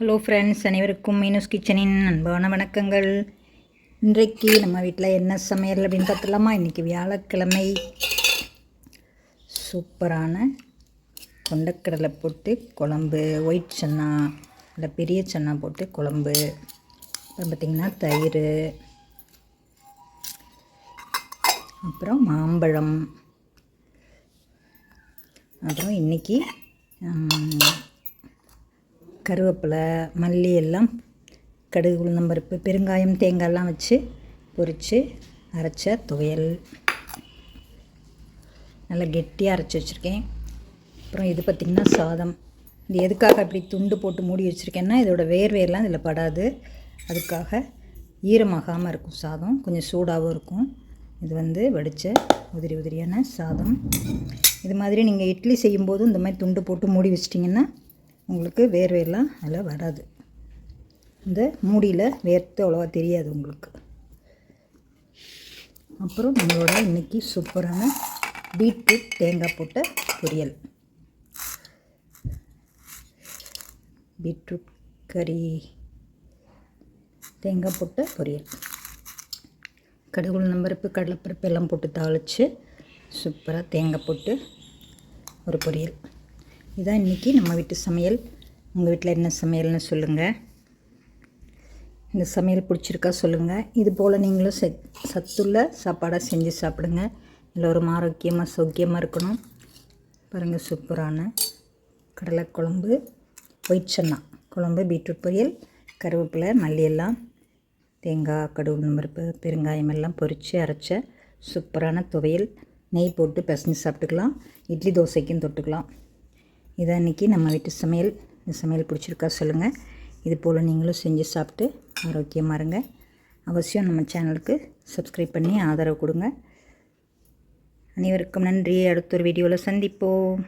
Hello friends, அனைவருக்கும் மீனூஸ் கிச்சனின் அன்பான வணக்கங்கள். இன்றைக்கு நம்ம வீட்டில் என்ன சமையல் அப்படின்னு பார்த்துலாமா? இன்றைக்கி வியாழக்கிழமை. சூப்பரான கொண்டக்கடலை போட்டு குழம்பு, ஒயிட் சன்னா இல்லை பெரிய சன்னா போட்டு குழம்பு, அப்புறம் பார்த்திங்கன்னா தயிர், அப்புறம் மாம்பழம், அப்புறம் இன்றைக்கி கருவேப்பிலை, மல்லி எல்லாம் கடுகு, உளுந்தம்பருப்பு, பெருங்காயம், தேங்காயெல்லாம் வச்சு பொரித்து அரைச்ச துவையல். நல்லா கெட்டியாக அரைச்சி வச்சுருக்கேன். அப்புறம் இது பார்த்திங்கன்னா சாதம். இது எதுக்காக இப்படி துண்டு போட்டு மூடி வச்சுருக்கேன்னா, இதோட வேர்வையெல்லாம் இதில் படாது, அதுக்காக ஈரமாகாமல் இருக்கும் சாதம், கொஞ்சம் சூடாகவும் இருக்கும். இது வடித்த உதிரி உதிரியான சாதம். இது மாதிரி நீங்கள் இட்லி செய்யும்போதும் இந்த மாதிரி துண்டு போட்டு மூடி வச்சிட்டிங்கன்னா உங்களுக்கு வேர்வையெல்லாம் அதில் வராது. இந்த மூடியில் வேர்த்து அவ்வளோவா தெரியாது உங்களுக்கு. அப்புறம் நம்மளோட இன்றைக்கி சூப்பரான பீட்ரூட் தேங்காய் போட்ட பொரியல், பீட்ரூட் கறி தேங்காய் போட்ட பொரியல், கடுகு, உளுந்தம்பருப்பு, கடலைப்பருப்பு எல்லாம் போட்டு தாளித்து சூப்பராக தேங்காய் போட்டு ஒரு பொரியல். இதான் இன்றைக்கி நம்ம வீட்டு சமையல். உங்கள் வீட்டில் என்ன சமையல்னு சொல்லுங்கள். இந்த சமையல் பிடிச்சிருக்கா சொல்லுங்கள். இது போல் நீங்களும் சத்துள்ள சாப்பாடாக செஞ்சு சாப்பிடுங்க. எல்லோரும் ஆரோக்கியமாக சௌக்கியமாக இருக்கணும். பாருங்கள், சூப்பரான கடலை குழம்பு, ஒயிட் சன்னா குழம்பு, பீட்ரூட் பொரியல், கருவேப்பிலை, மல்லி எல்லாம், தேங்காய், கடுகு, உளுந்தம்பருப்பு, பெருங்காயம் எல்லாம் பொரித்து அரைச்ச சூப்பரான துவையல். நெய் போட்டு பிசைஞ்சு சாப்பிட்டுக்கலாம். இட்லி தோசைக்கும் தொட்டுக்கலாம். இதான் இன்றைக்கி நம்ம வீட்டு சமையல். இந்த சமையல் பிடிச்சிருக்கா சொல்லுங்கள். இது போல் நீங்களும் செஞ்சு சாப்பிட்டு ஆரோக்கியமாக இருங்க. அவசியம் நம்ம சேனலுக்கு சப்ஸ்கிரைப் பண்ணி ஆதரவு கொடுங்க. அனைவருக்கும் நன்றி. அடுத்த ஒரு வீடியோவில் சந்திப்போம்.